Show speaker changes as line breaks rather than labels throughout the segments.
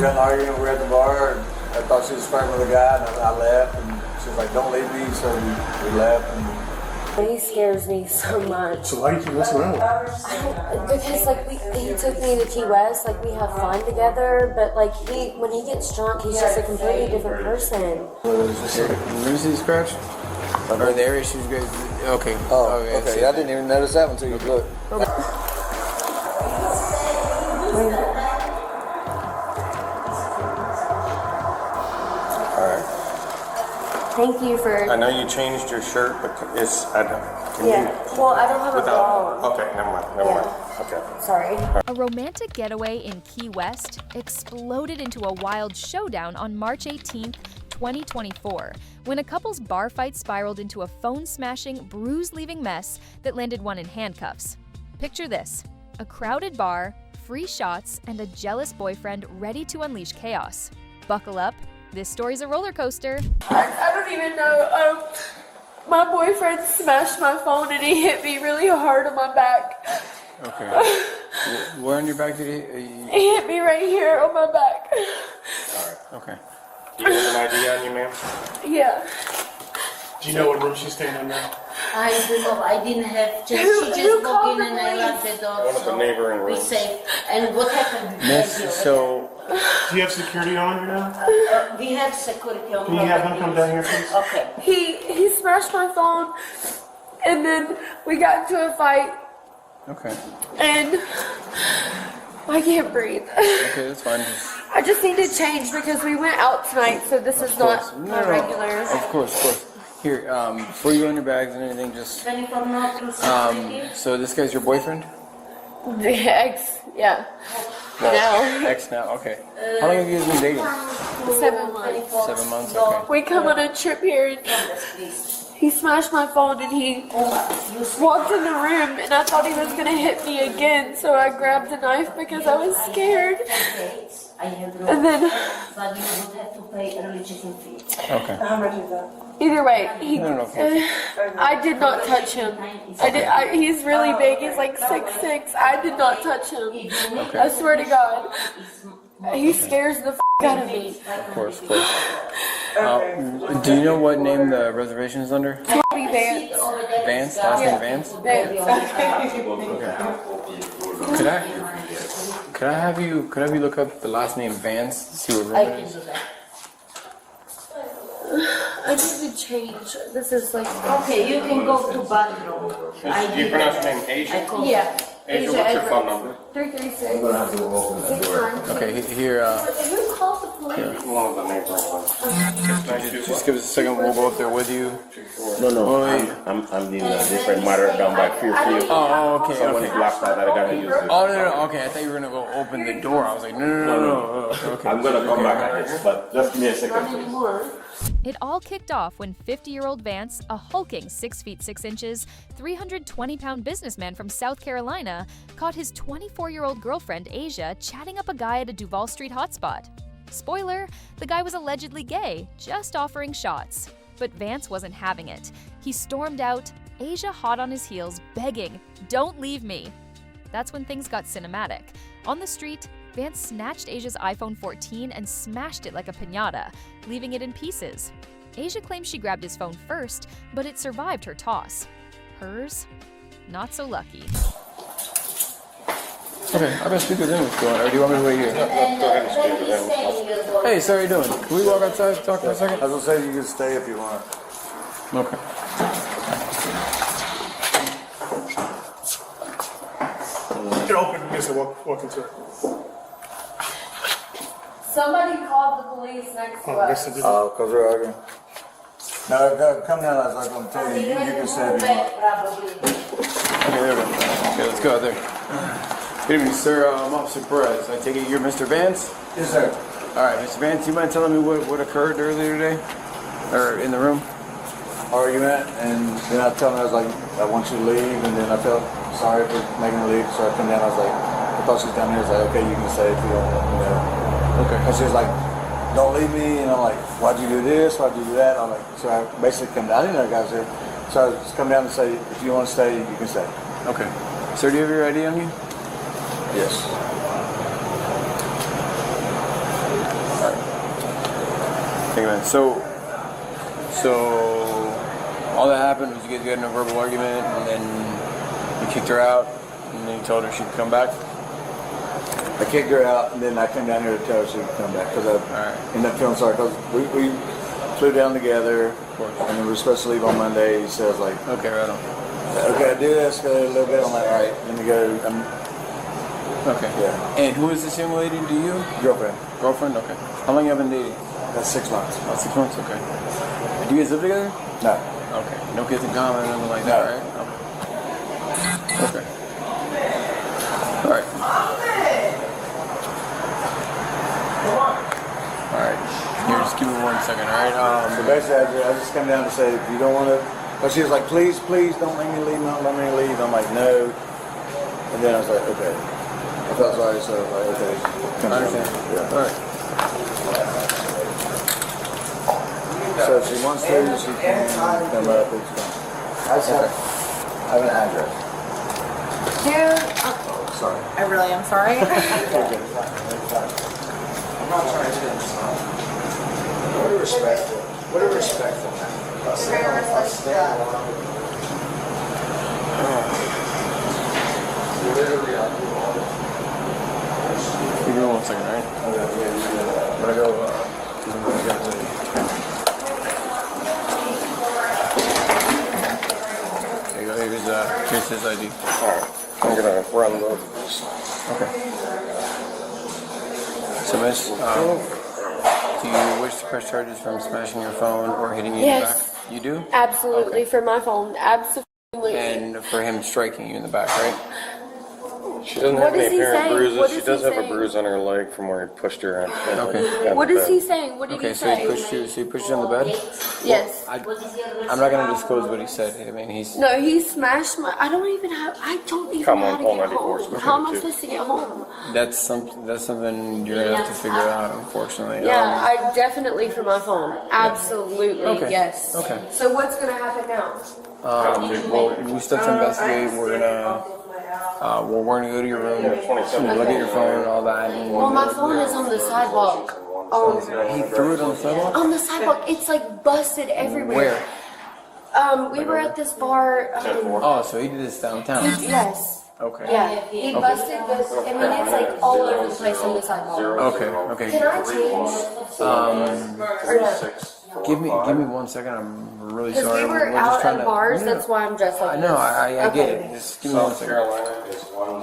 We got an argument. We were at the bar, and I thought she was flirting with a guy, and I left, and she was like, "Don't leave me," so we left. And
he scares me so much.
So why do you keep messing around with him?
Because like he took me to Key West, like we have fun together, but like when he gets drunk, he's just a completely different person.
Let me see the scratch. Or the area she was good. Okay.
Oh, okay. I didn't even notice that one until you looked.
Thank you for.
I know you changed your shirt, but it's I don't.
Well, I don't have a bra on.
Okay, never mind. Okay.
Sorry.
A romantic getaway in Key West exploded into a wild showdown on March 18th, 2024, when a couple's bar fight spiraled into a phone-smashing, bruise-leaving mess that landed one in handcuffs. Picture this: a crowded bar, free shots, and a jealous boyfriend ready to unleash chaos. Buckle up. This story's a roller coaster.
I don't even know. My boyfriend smashed my phone and he hit me really hard on my back.
Okay. Where on your back did
He hit me right here on my back.
Alright. Okay. Do you have an ID on you, ma'am?
Yeah.
Do you know what room she's staying in now?
I don't know. I didn't have. She just walked in and I locked the door.
One of the neighboring rooms.
We safe. And what happened?
Miss, so
do you have security on you now?
We have security on.
Can you have him come down here, please?
Okay.
He smashed my phone, and then we got into a fight.
okay.
And I can't breathe.
Okay, that's fine.
I just need to change because we went out tonight, so this is not my regular.
Of course. Here, before you go in your bags and anything, just so this guy's your boyfriend?
The ex, yeah. Now.
Ex now, okay. How long have you guys been dating?
7 months.
7 months, okay.
We come on a trip here and he smashed my phone and he walked in the room and I thought he was going to hit me again, so I grabbed the knife because I was scared. And then
But you would have to pay a religion fee.
Okay.
How much is that?
either way, I did not touch him. He's really big. He's like 6'6". I did not touch him.
Okay.
I swear to God. He scares the out of me.
Of course. Do you know what name the reservation is under?
Bobby Vance.
Vance? Last name Vance?
Vance.
Could I have you look up the last name Vance to see what room it is?
I need to change. This is like.
Okay, you can go to bathroom.
Do you pronounce your name Asia?
Yeah.
Asia, what's your phone number?
336.
Okay, here,
Who called the police?
One of the neighboring ones.
just give us a second, we'll go up there with you.
No, I'm in a different matter down by Fairfield.
Oh, okay.
Someone is locked out that I gotta use this.
Oh, no, okay, I thought you were gonna go open the door. I was like, no. Okay.
I'm gonna come back at this, but just give me a second, please.
It all kicked off when 50-year-old Vance, a hulking 6 feet 6 inches, 320-pound businessman from South Carolina, caught his 24-year-old girlfriend Asia chatting up a guy at a Duval Street hotspot. Spoiler, the guy was allegedly gay, just offering shots. But Vance wasn't having it. He stormed out, Asia hot on his heels, begging, "Don't leave me." That's when things got cinematic. On the street, Vance snatched Asia's iPhone 14 and smashed it like a piñata, leaving it in pieces. Asia claims she grabbed his phone first, but it survived her toss. Hers? Not so lucky.
Okay, I'm gonna speak with him what's going on, or do you want me to wait here?
Go ahead and speak with them.
Hey, so how you doing? Can we walk outside and talk for a second?
I was gonna say you can stay if you want.
Okay.
You can open this and walk into it.
Somebody called the police next to us.
Because we're arguing. No, come down. I was like, I'm telling you, you can stay if you want.
Okay, there we go. Okay, let's go out there. Good evening, sir. I'm Officer Perez. I take it you're Mr. Vance?
Yes, sir.
All right, Mr. Vance, you mind telling me what occurred earlier today? Or in the room?
Argument, and then I tell him, I was like, I want you to leave, and then I felt sorry for making her leave, so I come down, I was like, I thought she was down here, I was like, okay, you can stay if you don't want,
Okay.
And she was like, don't leave me, and I'm like, why'd you do this, why'd you do that, and I'm like, so I basically come down, I didn't know the guy was here, so I just come down and say, if you want to stay, you can stay.
Okay. Sir, do you have your ID on you?
Yes.
man. So all that happened was you guys got in a verbal argument, and then you kicked her out, and then you told her she could come back.
I kicked her out, and then I came down here to tell her she could come back because I ended up feeling sorry because we flew down together, and we were supposed to leave on Monday. So I was like,
okay, right on.
Okay, I do this a little bit. I'm like, all right, let me go.
Okay.
Yeah.
And who is this young lady to you?
Girlfriend.
Girlfriend? Okay. How long you been dating?
That's 6 months.
About 6 months? Okay. Do you guys live together?
No.
Okay. No kids in common or anything like that, right? Okay. All right. All right. Here, just give me 1 second, all right?
So basically, I just come down to say, if you don't want to, but she was like, please, don't let me leave, don't let me leave. I'm like, no. And then I was like, okay. I felt sorry, so I was like, okay.
I understand.
Yeah.
All right.
So if she wants to, she can come up. It's fine. I have an address.
Dude,
Sorry.
I really am sorry.
I'm not trying to What a respectful man. I'll stand alone. Literally, I'll do all this.
Give me 1 second, all right? I'm gonna go. There you go. Here's his ID.
All right. I'm gonna run those.
Okay. So, miss, do you wish to press charges from smashing your phone or hitting you in the
Yes.
back? You do?
absolutely,
Okay.
for my phone. Absolutely.
And for him striking you in the back, right?
She doesn't
What
have any
is he
apparent
saying?
bruises.
What
She
is
does
he
have a
saying?
bruise on her leg from where he pushed her.
Okay.
What is he saying? What did
Okay,
he
so
say?
he pushed you on the bed?
Yes.
I'm not gonna disclose what he said. I mean, he's...
No, he smashed my. I don't even know how
Come
to
on, call
get
94
home. How am I supposed to get home?
That's something you're gonna have to figure out, unfortunately.
Yeah, I definitely for my phone. Absolutely,
Okay.
yes.
Okay.
So what's gonna happen now?
Well, we still have to investigate. We're gonna go to your room, look at your phone and all that. And
Well, my phone is on the sidewalk.
he threw it on the sidewalk?
On the sidewalk, it's like busted everywhere.
Where?
We were at this bar.
Oh, so he did this downtown.
Yes.
Okay.
Yeah, he busted this. I mean, it's like all over the place on the sidewalk.
Okay.
Can I change? Or no?
Give me 1 second. I'm really
Because
sorry.
we were
We're
out
just trying
at
to.
bars,
No,
that's why I'm dressed like
I
this.
know. I get
Okay.
it. Just give me 1
South
second.
Carolina is one.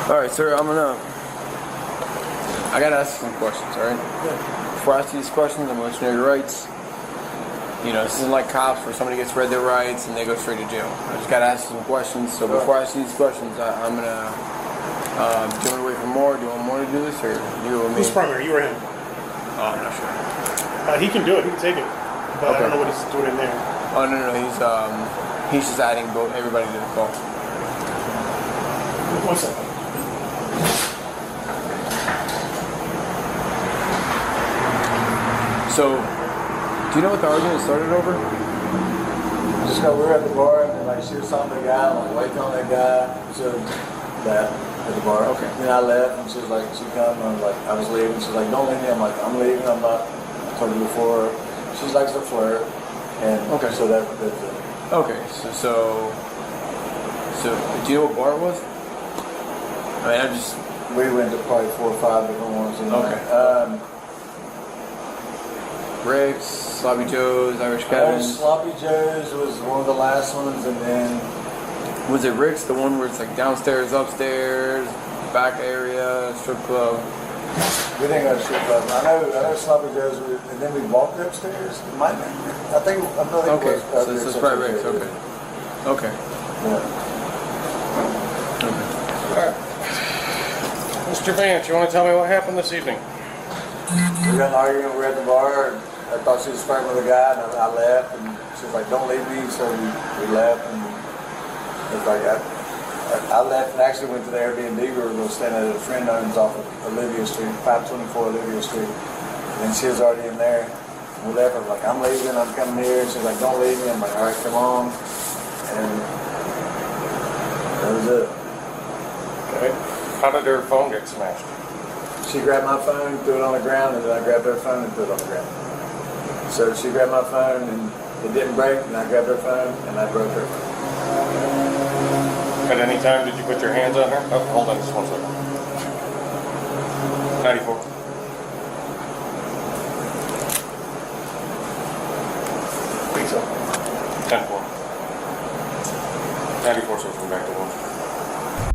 All right, sir. I gotta ask you some questions. All right. Before I ask you these questions, I'm gonna let you know your rights. You know, this isn't like cops where somebody gets read their rights and they go straight to jail. I just gotta ask you some questions. So before I ask you these questions, I'm gonna. Do you want to wait for more? Do you want more to do this, or you or me?
Who's primary? You or him?
Oh, I'm not sure.
He can do it. He can take it. But I don't know what he's doing in there.
Oh no, he's just adding everybody to the call.
1 second.
So, do you know what the argument started over?
Just we were at the bar, and like she was talking to the guy, I'm like waiting on that guy. So that at the bar.
Okay.
Then I left, and she was like, she come, and I was leaving. She's like, don't leave me. I'm like, I'm leaving. I'm not. I told her before. She likes to flirt, and so that's it.
Okay, so do you know what bar it was? I mean,
We went to probably 4 or 5 different ones. You know?
Okay. Rick's, Sloppy Joe's, Irish Kevin's.
Sloppy Joe's was one of the last ones, and then
Was it Rick's, the one where it's like downstairs, upstairs, back area, strip club?
we didn't go to strip club. I know Sloppy Joe's, and then we walked upstairs. I think it
Okay,
was.
so it's probably Rick's. Okay. Okay.
Yeah.
Mr. Vance, you want to tell me what happened this evening?
We got an argument. We were at the bar. And I thought she was flirting with a guy, and I left. And she was like, "Don't leave me." So we left, and it's like I left and actually went to the Airbnb. We were going to stay at a friend owns off of Olivia Street, 524 Olivia Street, and she was already in there. We left. I'm like, "I'm leaving. I'm coming here." She's like, "Don't leave me." I'm like, "All right, come on." And was it.
Okay. How did her phone get smashed?
She grabbed my phone, threw it on the ground, and then I grabbed her phone and threw it on the ground. So she grabbed my phone and it didn't break, and I grabbed her phone and I broke her phone.
At any time did you put your hands on her? Oh, hold on just 1 second. 94.
Think so.
10-4. 94 switching back to 1.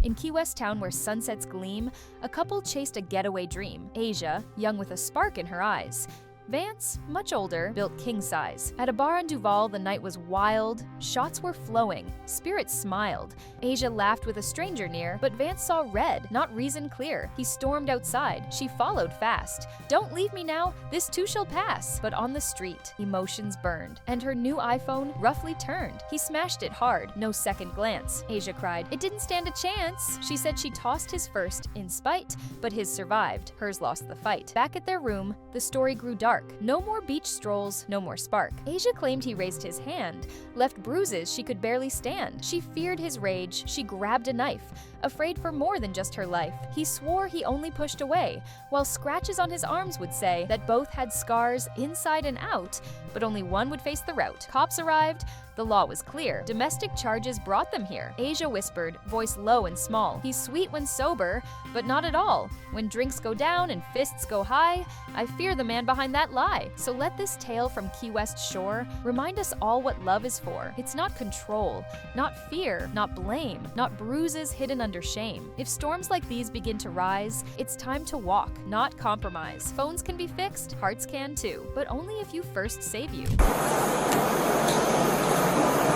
In Key West town where sunsets gleam, a couple chased a getaway dream. Asia, young with a spark in her eyes. Vance, much older, built king size. At a bar in Duval, the night was wild, shots were flowing, spirits smiled. Asia laughed with a stranger near, but Vance saw red, not reason clear. He stormed outside, she followed fast. Don't leave me now, this too shall pass. But on the street, emotions burned, and her new iPhone roughly turned. He smashed it hard, no second glance. Asia cried, it didn't stand a chance. She said she tossed his first in spite, but his survived, hers lost the fight. Back at their room, the story grew dark. No more beach strolls, no more spark. Asia claimed he raised his hand, left bruises she could barely stand. She feared his rage, she grabbed a knife, afraid for more than just her life. He swore he only pushed away, while scratches on his arms would say that both had scars inside and out, but only one would face the route. Cops arrived, the law was clear. Domestic charges brought them here. Asia whispered, voice low and small. He's sweet when sober, but not at all. When drinks go down and fists go high, I fear the man behind that lie. So let this tale from Key West shore remind us all what love is for. It's not control, not fear, not blame, not bruises hidden under shame. If storms like these begin to rise, it's time to walk, not compromise. Phones can be fixed, hearts can too, but only if you first save you.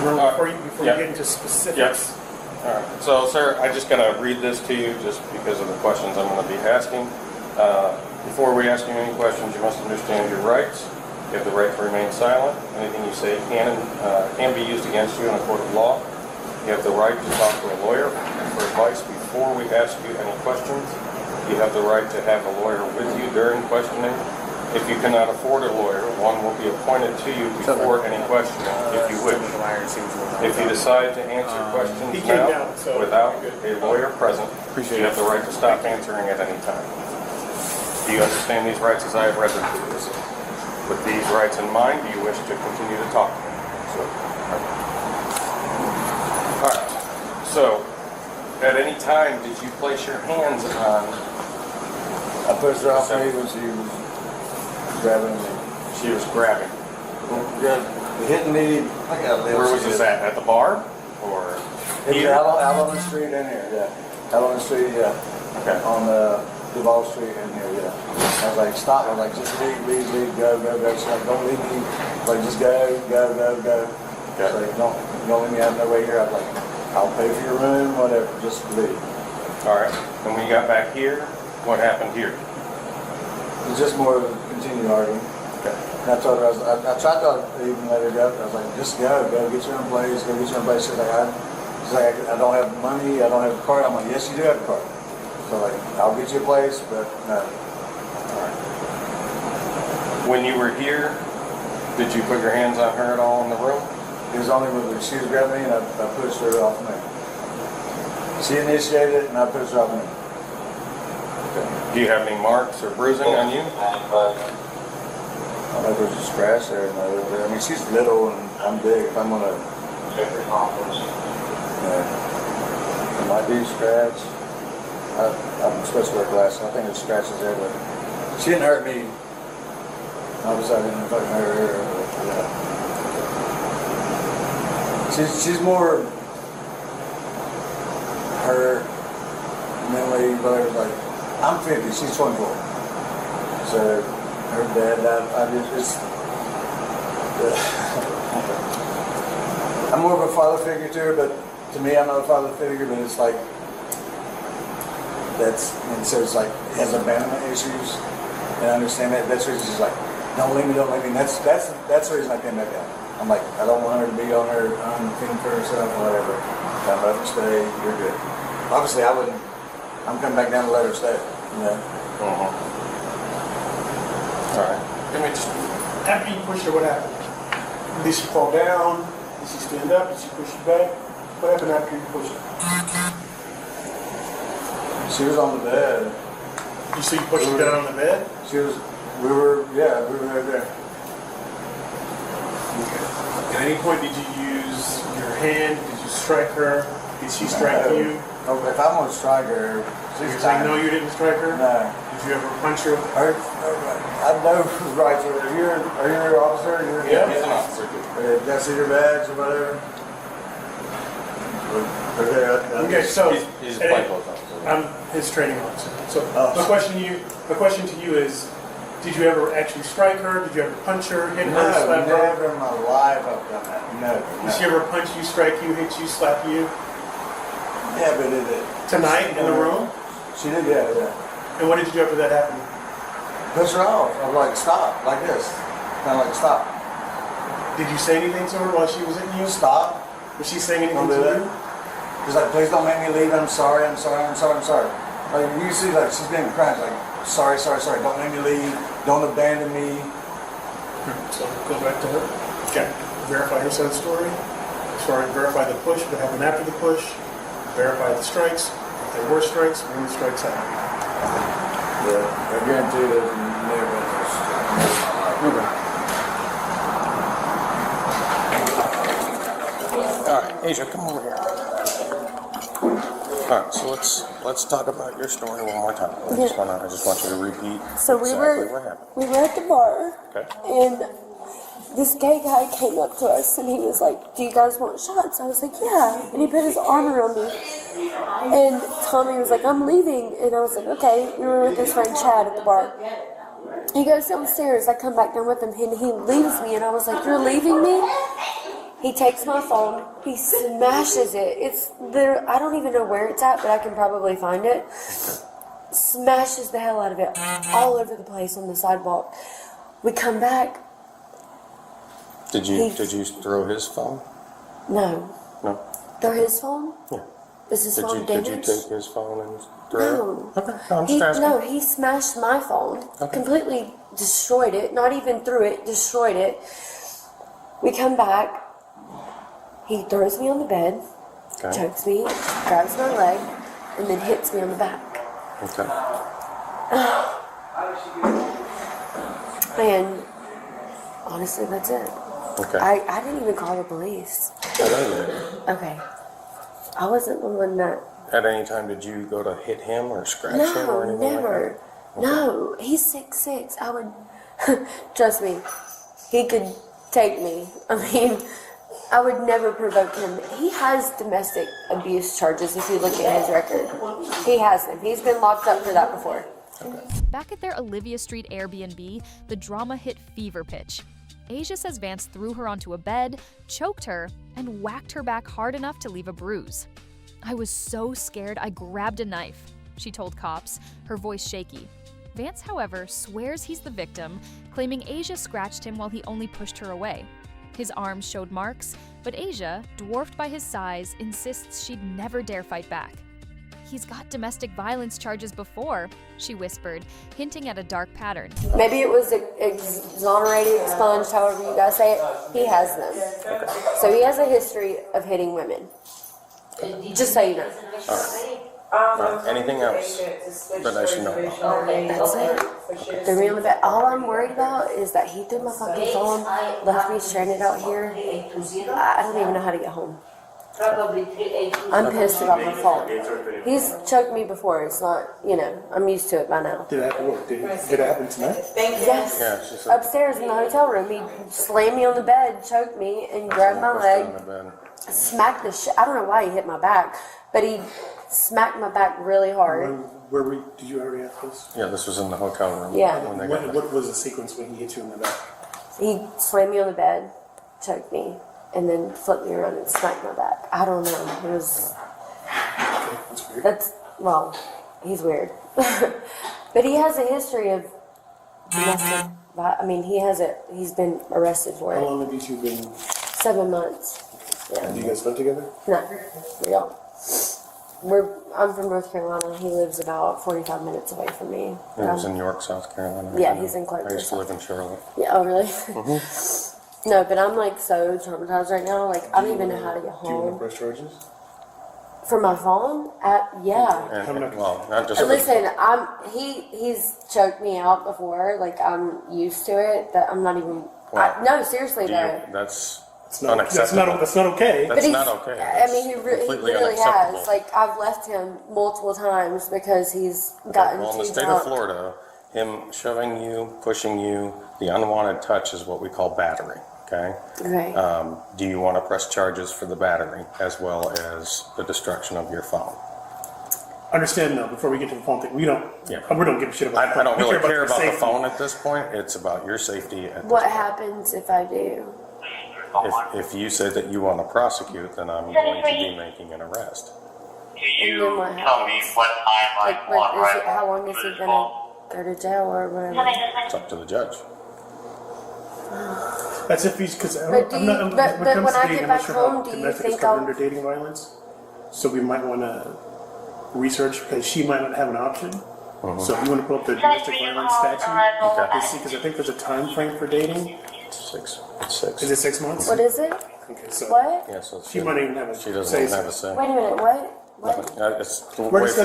Before you get into specifics.
Yes. All right. So, sir, I just got to read this to you just because of the questions I'm going to be asking. Before we ask you any questions, you must understand your rights. You have the right to remain silent. Anything you say can be used against you in a court of law. You have the right to talk to a lawyer for advice before we ask you any questions. You have the right to have a lawyer with you during questioning. If you cannot afford a lawyer, one will be appointed to you before any questioning, if you wish. If you decide to answer questions now without a lawyer present, you have the right to stop answering at any time. Do you understand these rights as I have read them to you? With these rights in mind, do you wish to continue to talk to me? All right. So, at any time, did you place your hands on?
I pushed her off me when she was grabbing me.
She was grabbing.
Hitting me.
Where was this at the bar? Or
here? Out on the street in here, yeah. Out on the street, yeah.
Okay.
On Duval Street in here, yeah. I was like, stop. I was like, just leave, go. She's like, don't leave me. Like, just go.
Okay.
She's like, don't leave me out of nowhere here. I was like, I'll pay for your room, whatever. Just leave.
All right. And when you got back here, what happened here?
It was just more of a continued argument.
Okay.
And I told her, I tried to even let her go. I was like, just go get your own place, She's like, I don't have money, I don't have a card. I'm like, yes, you do have a card. So like, I'll get you a place, but no.
All right. When you were here, did you put your hands on her at all in the room?
It was only when she was grabbing me and I pushed her off me. She initiated it and I pushed her off me.
Okay. Do you have any marks or bruising on you?
I don't know if there's a scratch there. I mean, she's little and I'm big. If I'm gonna, there might be a scratch. I'm supposed to wear glasses. I think there's scratches there, but she didn't hurt me. Obviously, I didn't fucking hurt her. Yeah. She's more hurt mentally, but like I'm 50, she's 24. So her dad died 5 years. I'm more of a father figure to her, but to me, I'm not a father figure. But it's like and so it's like has abandonment issues, and I understand that. That's the reason she's like, don't leave me. And that's the reason I came back down. I'm like, I don't want her to be on her own thing for herself or whatever. I'm let her stay. You're good. Obviously, I wouldn't. I'm coming back down to let her stay. You know.
All right. Let me just.
After you pushed her, what happened? Did she fall down? Did she stand up? Did she push you back? What happened after you pushed her?
She was on the bed.
You see, you pushed her down on the bed?
We were right there.
At any point, did you use your hand? Did you strike her? Did she strike you?
Oh, if I'm gonna strike her,
So you're saying no, you didn't strike her?
no.
Did you ever punch her?
I know who's right. So are you an officer?
Yeah.
He's an officer.
Did I see your badge or whatever?
Okay, so
He's a plainclothes officer.
I'm his training officer. So
Oh.
my question to you is, did you ever actually strike her? Did you ever punch her, hit her,
No,
slap her?
never in my life I've done that. No.
Did she ever punch you, strike you, hit you, slap you?
Yeah, but it did.
Tonight in the room?
She did, yeah.
And what did you do after that happened?
Push her off. I'm like, stop, like this. Kind of like, stop.
Did you say anything to her while she was hitting you?
Stop.
Was she saying anything
Don't
to
do that.
you?
She's like, please don't make me leave. I'm sorry. Like, you see, like, she's getting cramped. Like, sorry. Don't make me leave. Don't abandon me.
So go back to her. Okay. Verify her side of the story. Sorry, verify the push, what happened after the push. Verify the strikes. If there were strikes, when the strikes happened.
Yeah, I guarantee there's never been
All right, Asia, come over here. All right, so let's talk about your story one more time. I just want you to repeat
So
exactly what happened.
we were at the bar,
Okay.
and this gay guy came up to us, and he was like, "Do you guys want shots?" I was like, "Yeah," and he put his arm around me, and Tommy was like, "I'm leaving," and I was like, "Okay." We were with his friend Chad at the bar. He goes downstairs. I come back down with him, and he leaves me, and I was like, "You're leaving me?" He takes my phone, he smashes it. It's there. I don't even know where it's at, but I can probably find it. Smashes the hell out of it all over the place on the sidewalk. We come back.
Did you throw his phone?
No.
No.
Throw his phone?
Yeah.
Is his phone
Did you
damaged?
take his phone and throw it?
No.
Okay. No, I'm just asking.
No, he smashed my phone.
Okay.
Completely destroyed it. Not even threw it, destroyed it. We come back. He throws me on the bed,
Okay.
chokes me, grabs my leg, and then hits me on the back.
Okay.
And honestly, that's it.
Okay.
I didn't even call the police.
I know you didn't.
Okay. I wasn't the one that...
At any time, did you go to hit him or scratch him or
No,
anything
never.
like that?
No, he's 6'6". I would... Trust me, he could take me. I mean, I would never provoke him. He has domestic abuse charges if you look at his record. He has them. He's been locked up for that before.
Back at their Olivia Street Airbnb, the drama hit fever pitch. Asia says Vance threw her onto a bed, choked her, and whacked her back hard enough to leave a bruise. "I was so scared I grabbed a knife," she told cops, her voice shaky. Vance, however, swears he's the victim, claiming Asia scratched him while he only pushed her away. His arms showed marks, but Asia, dwarfed by his size, insists she'd never dare fight back. "He's got domestic violence charges before," she whispered, hinting at a dark pattern.
Maybe it was exonerated, expunged, however you guys say it. He has them. So he has a history of hitting women. Just so you know.
Anything else that I should know about?
That's it. Threw me on the bed. All I'm worried about is that he threw my fucking phone, left me stranded out here. I don't even know how to get home. I'm pissed about my phone. He's choked me before. It's not, I'm used to it by now.
Did it happen tonight?
Yes.
Yeah, she said.
Upstairs in the hotel room, he slammed me on the bed, choked me, and grabbed my leg, smacked the shit. I don't know why he hit my back, but he smacked my back really hard.
Did you already have this?
Yeah, this was in the hotel room.
Yeah.
When they got there.
What was the sequence when he hit you in the back?
He slammed me on the bed, choked me, and then flipped me around and smacked my back. I don't know. It was...
That's weird.
He's weird. But he has a history of domestic... he's been arrested for
How
it.
long have you two been?
7 months. Yeah.
Do you guys live together?
No, we don't. I'm from North Carolina. He lives about 45 minutes away from me.
He was in York, South Carolina.
Yeah, he's in Clark.
I used to live in Charlotte.
Yeah, oh really? No, but I'm so traumatized right now. I don't even know how to get
Do you want to
home.
press charges?
For my phone? Yeah.
And, well, not just.
Listen, he's choked me out before. Like, I'm used to it. That I'm not even. No, seriously though.
That's
unacceptable. That's not okay.
That's not okay.
I mean, he really has. Like, I've left him multiple times because he's gotten
well, in the
too
state
drunk.
of Florida, him shoving you, pushing you, the unwanted touch is what we call battery. Okay.
Okay.
Do you want to press charges for the battery as well as the destruction of your phone?
Understand though, before we get to the phone thing, we don't give a shit about the phone.
I don't
We
really care about the
safety.
phone at this point. It's about your safety.
What happens if I do?
If you say that you want to prosecute, then I'm going to be making an arrest.
And then what happens? Like, how long is he gonna go to jail or whatever?
It's up to the judge.
That's if he's, because
But do you- but when I get back home, do you
domestic
think
is covered
I'll-
under dating violence. So we might want to research, because she might not have an option. So if you want to pull up the domestic violence statute, because I think there's a time frame for dating.
It's 6.
Is it 6 months?
What is it?
Okay, so
What?
Yeah, so
she might even have a
she doesn't
say
even have a say.
Wait a minute, what?
It's the
We're
way
discussing,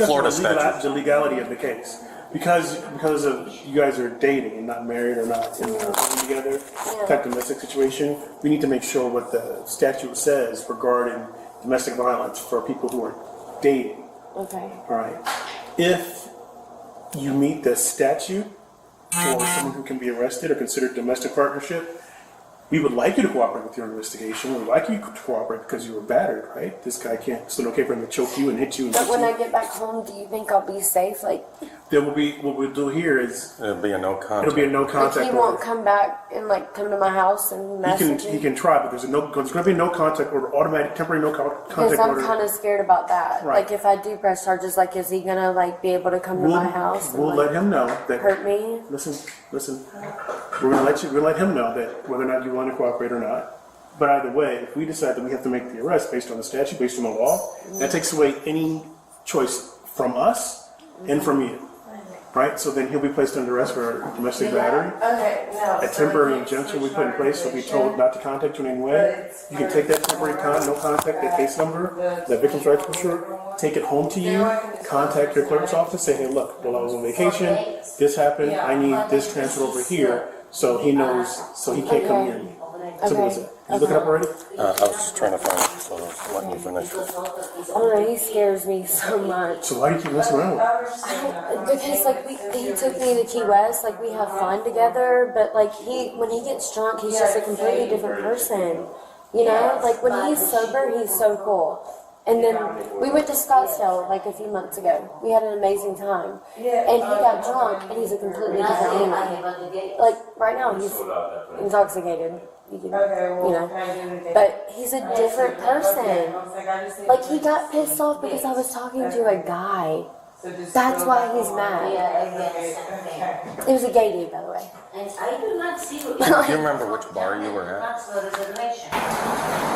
Florida
the
statutes.
legality of the case. Because of you guys are dating and not married or not living together, type domestic situation, we need to make sure what the statute says regarding domestic violence for people who are dating.
Okay.
All right. If you meet the statute for someone who can be arrested or considered domestic partnership, we would like you to cooperate with your investigation. We would like you to cooperate because you were battered, right? This guy can't. It's not okay for him to choke you and hit you. And
But when I get back home, do you think I'll be safe? Like,
there will be, what we'll do here is
It'll be a no contact.
it'll be a no
like
contact
he
order.
won't come back and like come to my house and
He
message
can,
me?
he can try, but there's going to be no contact order, automatic, temporary no
Because
contact
I'm
order.
kind of scared about that.
Right.
Like, if I do press charges, like, is he gonna like be able to come to my house and
We'll
like,
let him know that.
hurt me?
Listen. We're gonna let him know that whether or not you want to cooperate or not. But either way, if we decide that we have to make the arrest based on the statute, based on the law, that takes away any choice from us and from you. Right? So then he'll be placed under arrest for domestic battery.
Okay, no.
A temporary injunction we put in place, he'll be told not to contact you in any way. You can take that temporary no contact, that case number, that victim's rights brochure, take it home to you, contact your clerk's office, say, hey, look, while I was on vacation, this happened, I need this transferred over here, so he knows, so he can't come near me. Simple as that. You look it up already?
I was just trying to find it, so I was letting you finish.
I don't know, he scares me so much.
So why do you keep messing around with him?
Because like he took me to Key West, like we have fun together, but like when he gets drunk, he's just a completely different person. You know, like when he's sober, he's so cool. And then we went to Scottsdale like a few months ago. We had an amazing time. And he got drunk, and he's a completely different animal. Like right now, he's intoxicated. You know, but he's a different person. Like he got pissed off because I was talking to a guy. That's why he's mad. It was a gay dude, by the way.
And I do not see what
Do you remember which bar you were at?
We're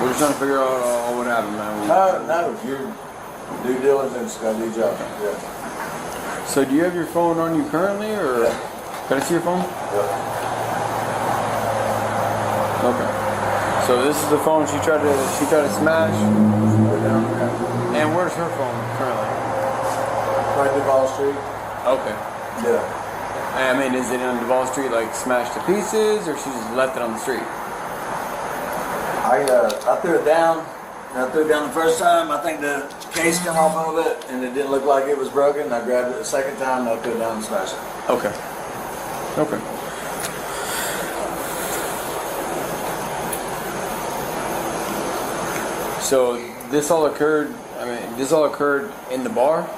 just trying to figure out what happened, man.
No, your due diligence got to do job. Yeah.
So do you have your phone on you currently, or can I see your phone?
Yeah.
Okay. So this is the phone she tried to smash. And where's her phone currently?
Right Duval Street.
Okay.
Yeah.
I mean, is it on Duval Street like smashed to pieces, or she just left it on the street?
I threw it down. And I threw it down the first time. I think the case came off of it, and it didn't look like it was broken. I grabbed it the second time, and I threw it down and smashed it.
Okay. Okay. So this all occurred. I mean, this all occurred in the bar.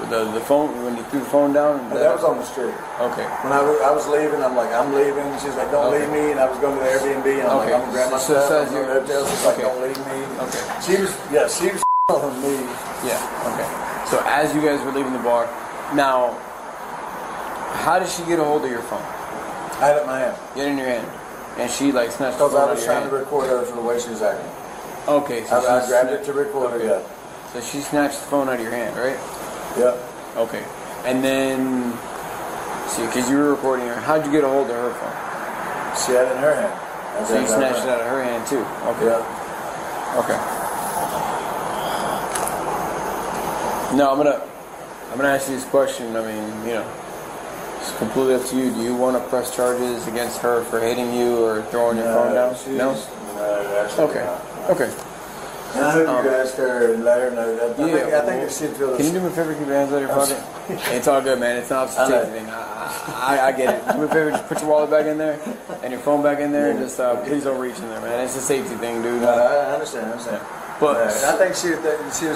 The phone, when you threw the phone down.
And that was on the street.
Okay.
When I was leaving, I'm like, I'm leaving. She's like, don't leave me. And I was going to the Airbnb, and I'm like, I'm gonna grab my
So
stuff.
says
I'm going to the hotel. She's like, don't leave me.
Okay.
She was on me.
Yeah. Okay. So as you guys were leaving the bar, now, how did she get a hold of your phone?
I had it in my hand.
Get it in your hand, and she like snatched the
Because
phone
I
out of
was
your
trying to
hand.
record her for the way she was acting.
Okay. So
I
she
grabbed it to record her, yeah.
So she snatched the phone out of your hand, right?
Yeah.
Okay. And then, see, because you were recording her, how'd you get a hold of her phone?
She had it in her hand.
So you snatched it out of her hand too. Okay.
Yeah.
Okay. No, I'm gonna ask you this question. I mean, you know, it's completely up to you. Do you want to press charges against her for hitting you or throwing your phone down? No.
No, absolutely
Okay.
not.
Okay.
And I hope you guys her and let her know that. I think it should feel.
Can you do me a favor? Keep your hands out of your pocket. It's all good, man. It's not a safety thing. I get it. Do me a favor. Just put your wallet back in there and your phone back in there. And just please don't reach in there, man. It's a safety thing, dude.
I understand.
But
I think she would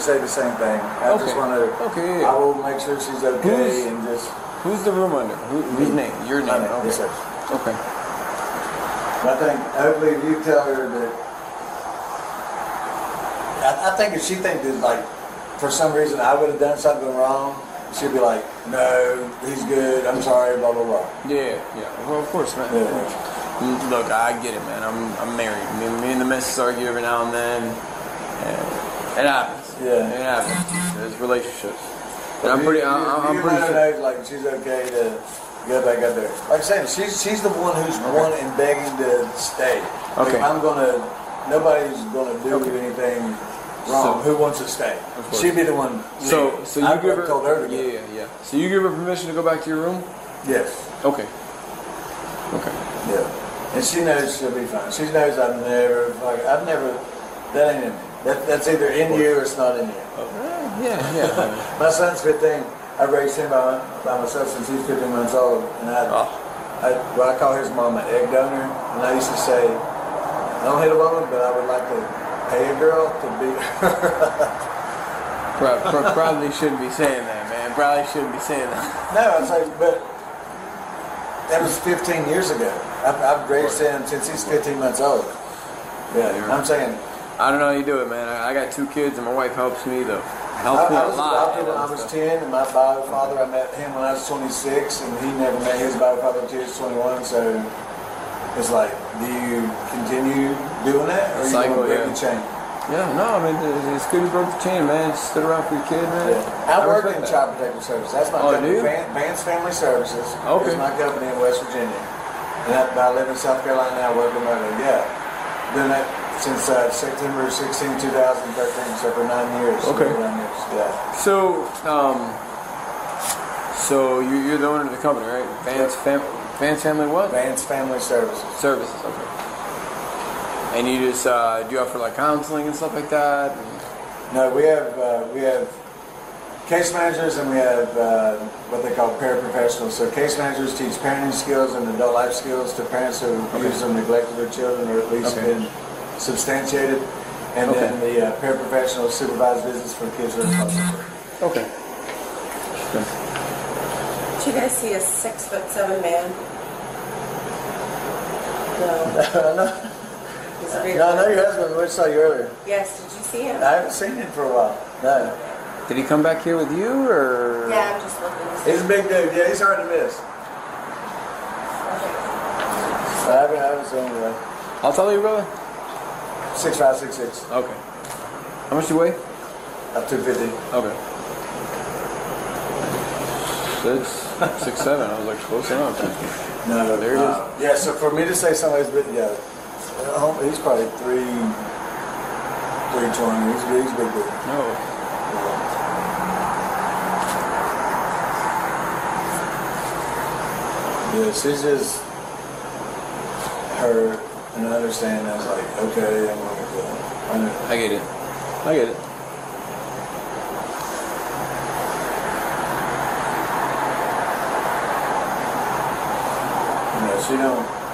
say the same thing. I just want to.
Okay. Yeah.
I will make sure she's okay and just.
Who's the room under? Whose name? Your name. Okay.
Yes, sir.
Okay.
I think hopefully if you tell her that. I think if she thinks that like for some reason I would have done something wrong, she'd be like, no, he's good. I'm sorry. Blah blah blah.
Yeah. Well, of course, man.
Yeah.
Look, I get it, man. I'm married. Me and the missus argue every now and then. It happens.
Yeah.
It happens. There's relationships. And I'm
You
pretty
let
sure.
her know like she's okay to get back up there. Like I said, she's the one who's wanting and begging to stay.
Okay.
Nobody's gonna do anything wrong. Who wants to stay? She'd be the one.
So you
I
give her.
told her to go.
Yeah. So you give her permission to go back to your room?
Yes.
Okay.
Yeah. And she knows she'll be fine. She knows I've never. That ain't in me. That's either in you or it's not in you.
Yeah.
My son's 15. I raised him by myself since he's 15 months old, and I call his mom an egg donor, and I used to say, I don't hit a woman, but I would like to pay a girl to be.
Probably shouldn't be saying that, man. Probably shouldn't be saying that.
No, I was like, but that was 15 years ago. I've raised him since he's 15 months old. Yeah, I'm saying.
I don't know how you do it, man. I got 2 kids, and my wife helps me though. Helps me a lot.
When I was 10, and my bio father, I met him when I was 26, and he never met his bio father until he was 21. So it's like, do you continue doing that, or you want to break the chain?
Yeah, no, I mean, it's good you broke the chain, man. Just stood around for your kid, man.
Yeah. I work in Child Protective Services. That's my company. Vance Family Services is my company in West Virginia. And I live in South Carolina now, working remotely. Yeah. Doing that since September 16, 2013, so for 9 years.
Okay.
9 years, yeah.
So you're the owner of the company, right? Vance Family what?
Vance Family Services.
Services, okay. And you just do you offer like counseling and stuff like that?
No, we have case managers, and we have what they call paraprofessionals. So case managers teach parenting skills and adult life skills to parents who abused or neglected their children, or at least been substantiated. And then the paraprofessionals supervise visits for kids that are foster care.
Okay.
Did you guys see a 6'7" man? No.
No, I know your husband. We saw you earlier.
Yes, did you see him?
I haven't seen him for a while. No.
Did he come back here with you, or?
Yeah, I'm just looking.
He's a big dude. Yeah, he's hard to miss. I haven't seen him yet.
How tall are you, brother?
6'5", 6'6".
Okay. How much do you weigh?
Up 250.
Okay. 6'7". I was like close enough.
No,
there it is.
Yeah, so for me to say somebody's big, he's probably 320. He's a big dude.
No.
Yeah, she's just hurt, and I understand. I was like, okay, I'm gonna go.
I get it.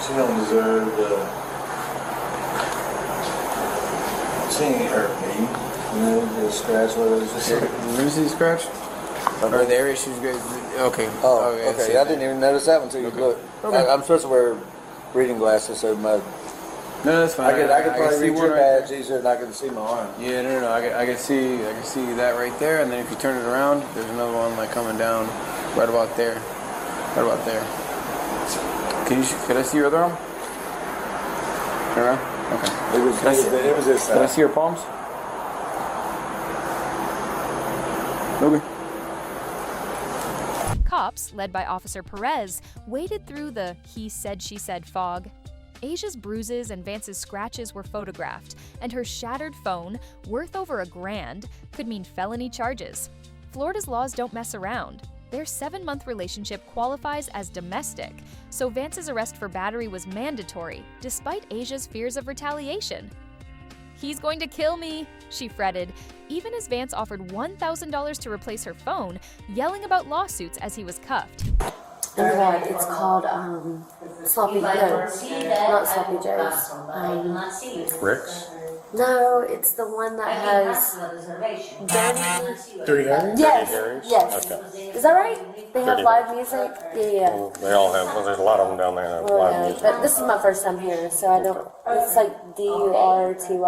She don't deserve the. She ain't hurt me. The scratch where it was just.
Let me see the scratch. Or the area she's good. Okay.
Oh, okay. I didn't even notice that one until you looked.
Okay.
I'm supposed to wear reading glasses, so my.
No, that's fine.
I could probably read your badge
there.
easier than I can see my arm.
Yeah, no. I can see that right there, and then if you turn it around, there's another one like coming down, right about there. Can I see your other arm? Turn around. Okay.
It was this side.
Can I see your palms? Okay.
Cops, led by Officer Perez, waded through the he said, she said fog. Asia's bruises and Vance's scratches were photographed, and her shattered phone, worth over $1,000, could mean felony charges. Florida's laws don't mess around. Their 7-month relationship qualifies as domestic, so Vance's arrest for battery was mandatory, despite Asia's fears of retaliation. "He's going to kill me," she fretted, even as Vance offered $1,000 to replace her phone, yelling about lawsuits as he was cuffed.
Oh my god, it's called Sloppy Joe's. Not Sloppy Joe's.
Rick's?
No, it's the one that has
Dirty Harry?
Yes,
Harry's?
yes.
Okay.
Is that right? They have
Dirty
live music? Yeah.
Well, they all have, well, there's a lot of them down there that have live
Yeah.
music.
But this is my first time here, so I don't. It's like DURTY,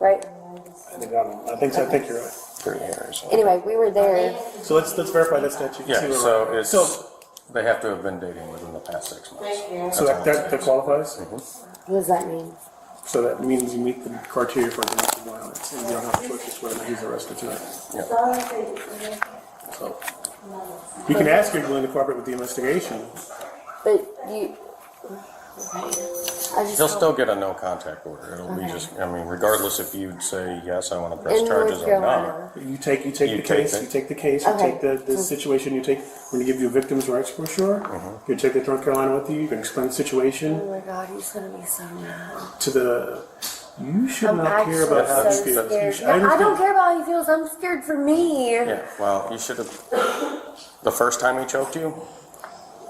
right?
I think so. I think you're right.
Dirty Harry's.
Anyway, we were there.
So let's verify that statute.
Yeah,
See where
so
we're at.
it's, they have to have been dating within the past 6 months.
So that qualifies.
What does that mean?
So that means you meet the criteria for domestic violence, and you don't have a choice as to whether he's arrested tonight. So you can ask if you're willing to cooperate with the investigation.
But you. Okay. I just
He'll
don't-
still get a no contact order. It'll be just, I mean, regardless if you'd say, yes, I want to press
in
charges
North
or not.
Carolina.
You take
You
the
take
case.
it.
You take the case. You
Okay.
take the situation. You take. We're gonna give you a victim's rights brochure. You take that to North Carolina with you. You can explain the
Oh
situation
my god, he's gonna be so mad.
to the. You should
I'm
not
actually
care about how
so
he feels. You
scared.
should-
No, I
understand.
don't care about how he feels. I'm scared for me.
Yeah, well, you should have, the first time he choked you,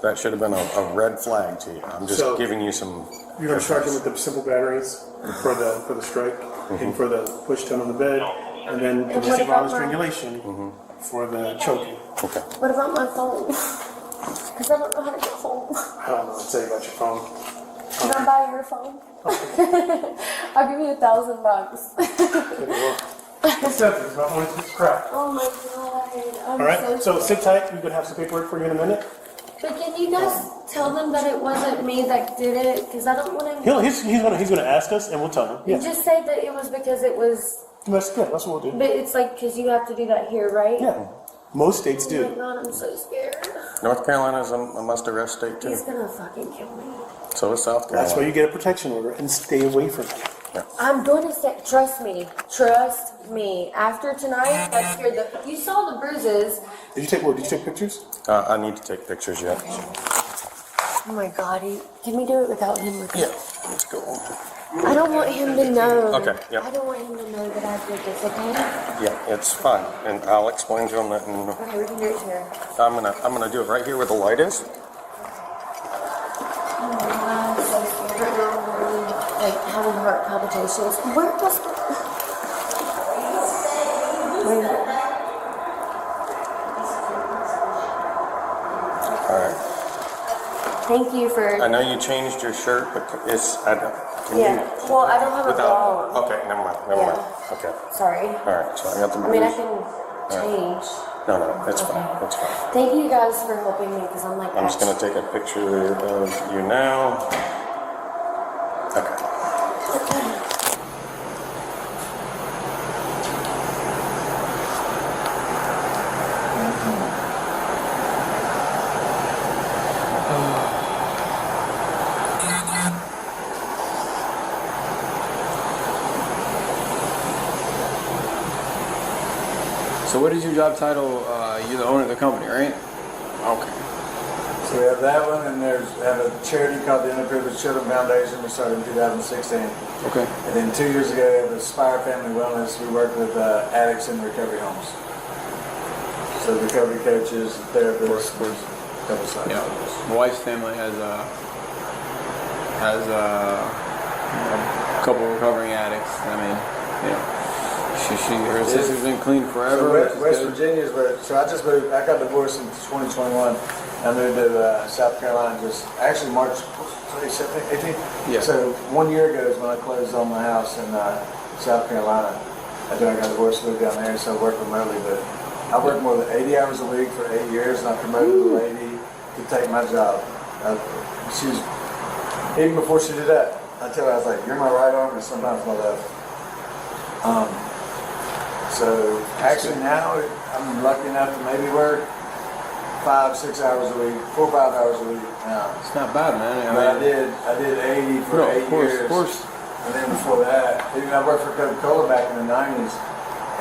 that should have been a red flag to you. I'm just
So-
giving you some.
You're going to charge him with the simple batteries for the strike and for the push down on the bed, and then
what
domestic
about
violence
my-
strangulation for the choking.
Okay.
What about my phone? Because I don't know how to get home.
I don't know what to say about your phone.
Can I buy your phone? I'll give you $1,000.
It's my phone is crap.
Oh my god. I'm
All right, so
so
sit tight. We're going to have some paperwork for you in a minute.
But can you guys tell them that it wasn't me that did it? Because I don't want
He's going to ask us, and we'll tell him.
to.
Yeah,
Just say that it was because it was.
that's good. That's what we'll do.
But it's like because you have to do that here, right?
Yeah, most states
Oh my
do.
god, I'm so scared.
North Carolina's a must arrest state
He's
too.
gonna fucking kill me.
So is South Carolina.
That's why you get a protection order and stay away from him.
I'm going to say, trust me. Trust me. After tonight, that scared the. You saw the bruises.
Did you take pictures?
I need to take pictures yet.
Oh my god, can we do it without him looking?
Yeah, let's go.
I don't want him to know.
Okay, yeah.
I don't want him to know that I did this, okay?
Yeah, it's fine, and I'll explain to him that. And
Okay, we can do it here.
I'm gonna do it right here where the light is.
Oh my god, I'm so scared. Right now I'm really, like, having heart palpitations. Where was the... Wait a minute.
All right.
Thank you for...
I know you changed your shirt, but it's I don't. Can
Yeah.
you,
Well, I don't have a bra on.
Okay, never mind. Never mind. Okay.
Sorry.
All right. So I got the.
I mean, I
bruise.
can change.
No, it's fine. It's fine.
Thank you guys for helping me because I'm like...
I'm just gonna take a picture of you now. Okay.
So what is your job title? You're the owner of the company, right? Okay.
So we have that one, and have a charity called the Underprivileged Children Foundation. We started in 2016.
Okay.
And then 2 years ago, we have Aspire Family Wellness. We work with addicts in recovery homes. So recovery coaches, therapists, a couple sides.
Yeah. My wife's family has a couple recovering addicts. I mean, you know, her sister's been clean forever.
So
which is
West
good.
Virginia is where. So I just moved. I got divorced in 2021. I moved to South Carolina actually March 17th, 18th.
Yeah.
So 1 year ago is when I closed on my house in South Carolina. And then I got divorced, moved down there, so I work remotely. But I worked more than 80 hours a week for 8 years, and I promoted the lady to take my job. She's even before she did that. I tell her, I was like, "You're my right arm, and sometimes my left." So actually now I'm lucky enough to maybe work 5-6 hours a week, 4 or 5 hours a week now.
It's not bad, man.
But I did 80 for
No,
8
of course,
years.
of course.
And then before that, even I worked for Coca-Cola back in the 90s,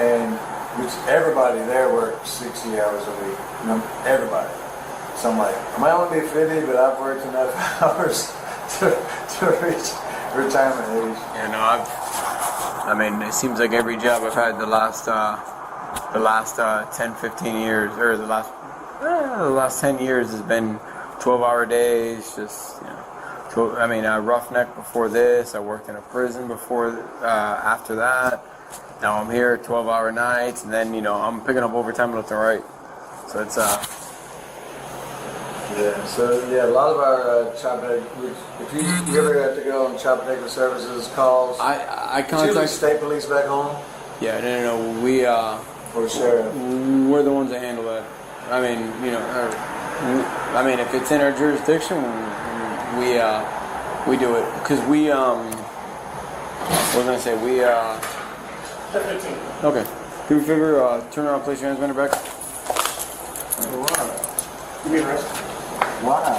and which everybody there worked 60 hours a week. Everybody. So I'm like, I might only be 50, but I've worked enough hours to reach retirement age.
You know, I mean, it seems like every job I've had the last 10, 15 years, or the last 10 years has been 12-hour days. Just, you know, I mean, roughneck before this. I worked in a prison before. After that, now I'm here 12-hour nights, and then, you know, I'm picking up overtime left and right. So it's
Yeah, so yeah, a lot of our if you ever have to go on child protective services calls,
I
it's usually
contact
state police back home
Yeah, no. We
or sheriff.
we're the ones that handle that. I mean, you know, if it's in our jurisdiction, we do it because we we're gonna say we okay. Do we figure turn around, place your hands behind your back?
You mean arrest?
Why?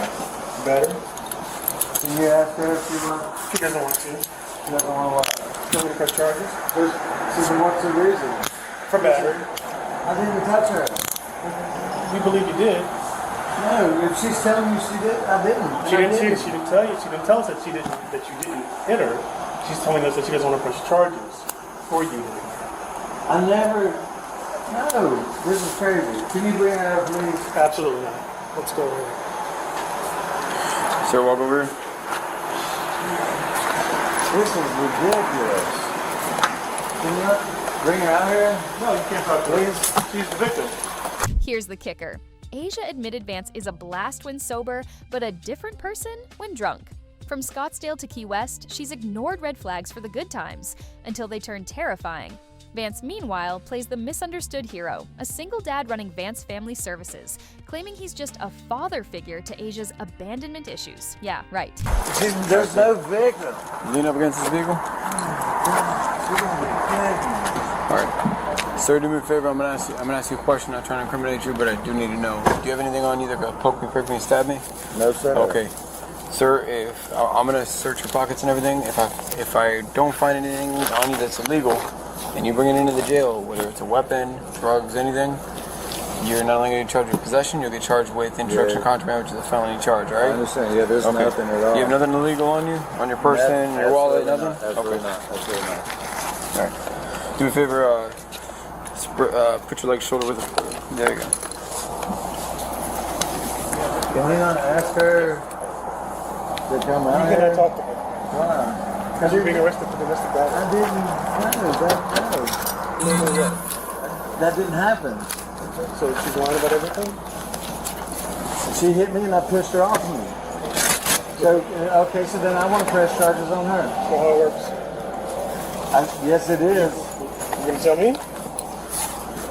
Better?
Can you ask her if she wants?
She doesn't want to.
She doesn't want to what?
You want me to press charges?
She said, what's the reason?
For battery.
I didn't even touch her.
We believe you did.
No, if she's telling you she did, I didn't.
She didn't tell you. She didn't tell us that you didn't hit her. She's telling us that she doesn't want to press charges for you.
I never. No, this is crazy. Can you bring her up, please?
Absolutely not. Let's go over here.
Sir, walk over here.
This is ridiculous. Can you not bring her out here?
No, you can't talk to her. She's the victim.
Here's the kicker. Asia admitted Vance is a blast when sober, but a different person when drunk. From Scottsdale to Key West, she's ignored red flags for the good times until they turn terrifying. Vance, meanwhile, plays the misunderstood hero, a single dad running Vance Family Services, claiming he's just a father figure to Asia's abandonment issues. Yeah, right.
There's no victim.
Lean up against this vehicle. All right. Sir, do me a favor. I'm gonna ask you a question. I'm not trying to incriminate you, but I do need to know. Do you have anything on you that could poke me, prick me, stab me?
No, sir.
Okay. Sir, if I'm gonna search your pockets and everything, if I don't find anything on you that's illegal, and you bring it into the jail, whether it's a weapon, drugs, anything, you're not only going to get charged with possession, you'll get charged with introduction of contraband, which is a felony charge, all right?
I understand. Yeah, there's nothing at all.
You have nothing illegal on you? On your person, your wallet, nothing?
Absolutely not. Absolutely not.
All right. Do me a favor, put your legs shoulder width. There you go.
Can we not ask her to come out
You
here?
cannot talk to her.
Why?
Because you're being arrested for domestic battery.
I didn't. That didn't happen.
So she's lying about everything?
She hit me and I pushed her off me. So, okay, so then I want to press charges on her.
So how it works?
Yes, it is.
You gonna tell me?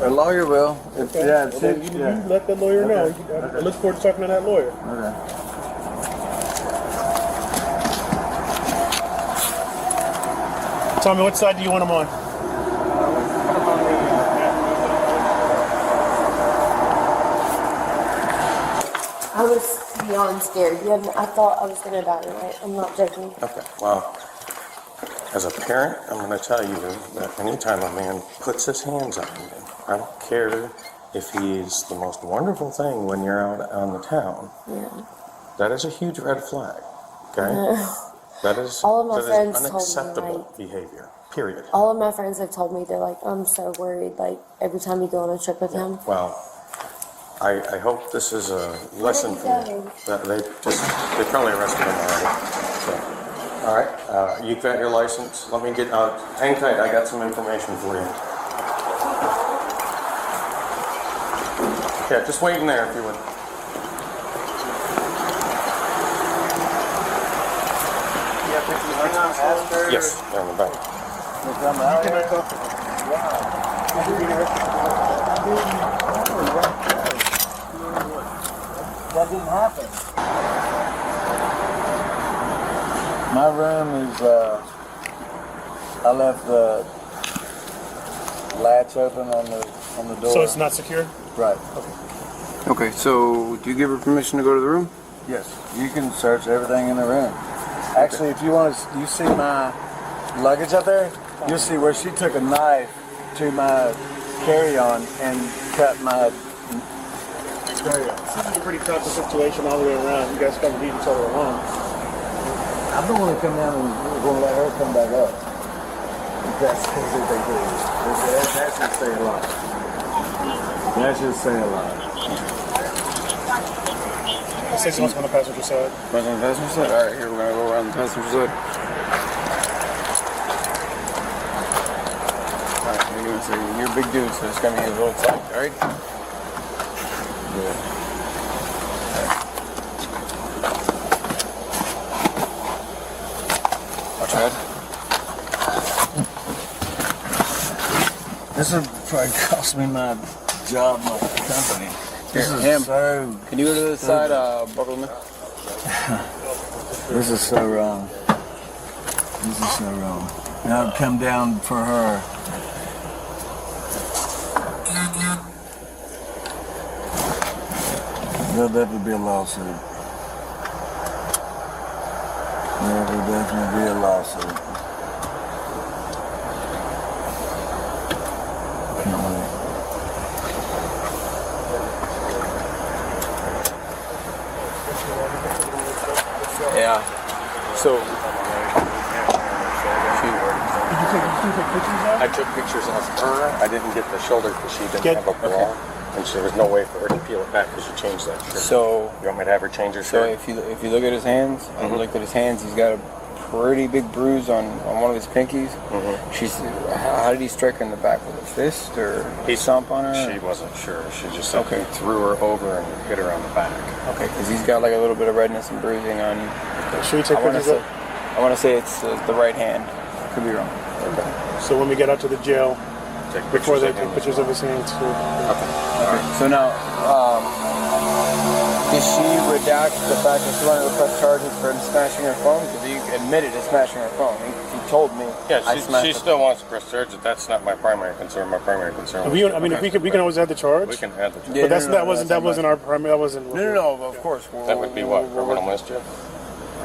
A lawyer will. If,
Okay.
yeah,
Well, then you let that lawyer know.
Okay.
I look forward to talking to that lawyer.
Okay.
Tell me, what side do you want him on?
I was beyond scared. I thought I was gonna die tonight. I'm not joking.
Okay, well, as a parent, I'm going to tell you that anytime a man puts his hands on you, I don't care if he's the most wonderful thing when you're out on the town.
Yeah.
That is a huge red flag, okay? That is,
All of my
that
friends
is
told me,
unacceptable behavior, period.
All of my friends have told me, they're like, I'm so worried, like, every time you go on a trip with him.
Well, I hope this is a lesson for you. That they probably arrested him already. So, all right, you've got your license. Let me get, hang tight, I got some information for you. Yeah, just wait in there if you would. Yes, down the back.
Come out here. That didn't happen. My room is, I left the latch open on the door.
So it's not secure?
Right.
Okay, so do you give her permission to go to the room?
Yes. You can search everything in the room. Actually, if you want to, you see my luggage up there? You'll see where she took a knife to my carry-on and cut my carry-on.
This is a pretty tough situation all the way around. You guys come beat each other along.
I don't want to come down and we're going to let her come back up. That's what they do. That should say a lot. That should say a lot.
Let's say someone's on the passenger side.
On the passenger side? Alright, here we're gonna go around the passenger side. Alright, you're a big dude, so it's gonna be a little tight, alright? Yeah. Watch out.
This will probably cost me my job, my company. This is
Ham,
so.
can you go to the side, buckle me?
This is so wrong. This is so wrong. Now I've come down for her. There'll definitely be a lawsuit. There will definitely be a lawsuit. Can't wait.
Yeah. So,
Did you take pictures of?
I took pictures of her. I didn't get the shoulder because she didn't
Get-
have a bra. And so there was no way for her to peel it back because she changed that shirt.
so,
You want me to have her change her
so
shirt?
if you look at his hands, I looked at his hands. He's got a pretty big bruise on one of his pinkies. She's. How did he strike her in the back with a fist or he stomp on her?
She wasn't sure. She just said
Okay.
he threw her over and hit her on the back.
Okay, because he's got like a little bit of redness and bruising on.
Should we take
I want to
pictures
say,
of?
I want to say it's the right hand. Could be wrong.
So when we get out to the jail,
Take
before they
of
take
him.
pictures of his hands too.
Okay. So now, did she redact the fact that she wanted to press charges for him smashing her phone? Because he admitted to smashing her phone. He told me.
Yeah,
I smashed
she
her
still wants to press charges. That's not my primary concern. My primary concern.
We, I mean, if we can always add the charge.
We can add the charge.
Yeah,
But that's,
no, no,
that
that's
wasn't
not
our primary. That wasn't.
No, of course.
That would be what? Criminal mischief?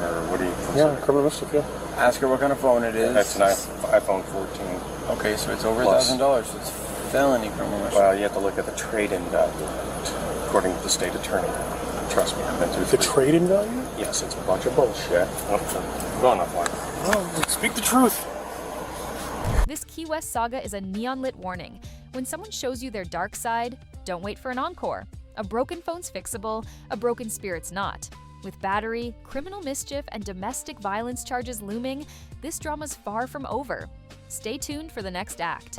Or what do you consider?
Yeah, criminal mischief. Yeah.
Ask her what kind of phone it is.
That's an iPhone 14.
Okay, so it's over
Plus.
$1,000. So it's felony criminal mischief.
Well, you have to look at the trade-in value, according to the state attorney. Trust me, I've been through
The
three.
trade-in value.
Yes, it's a bunch of bullshit. Go enough one.
Oh, speak the truth.
This Key West saga is a neon-lit warning. When someone shows you their dark side, don't wait for an encore. A broken phone's fixable, a broken spirit's not. With battery, criminal mischief, and domestic violence charges looming, this drama's far from over. Stay tuned for the next act.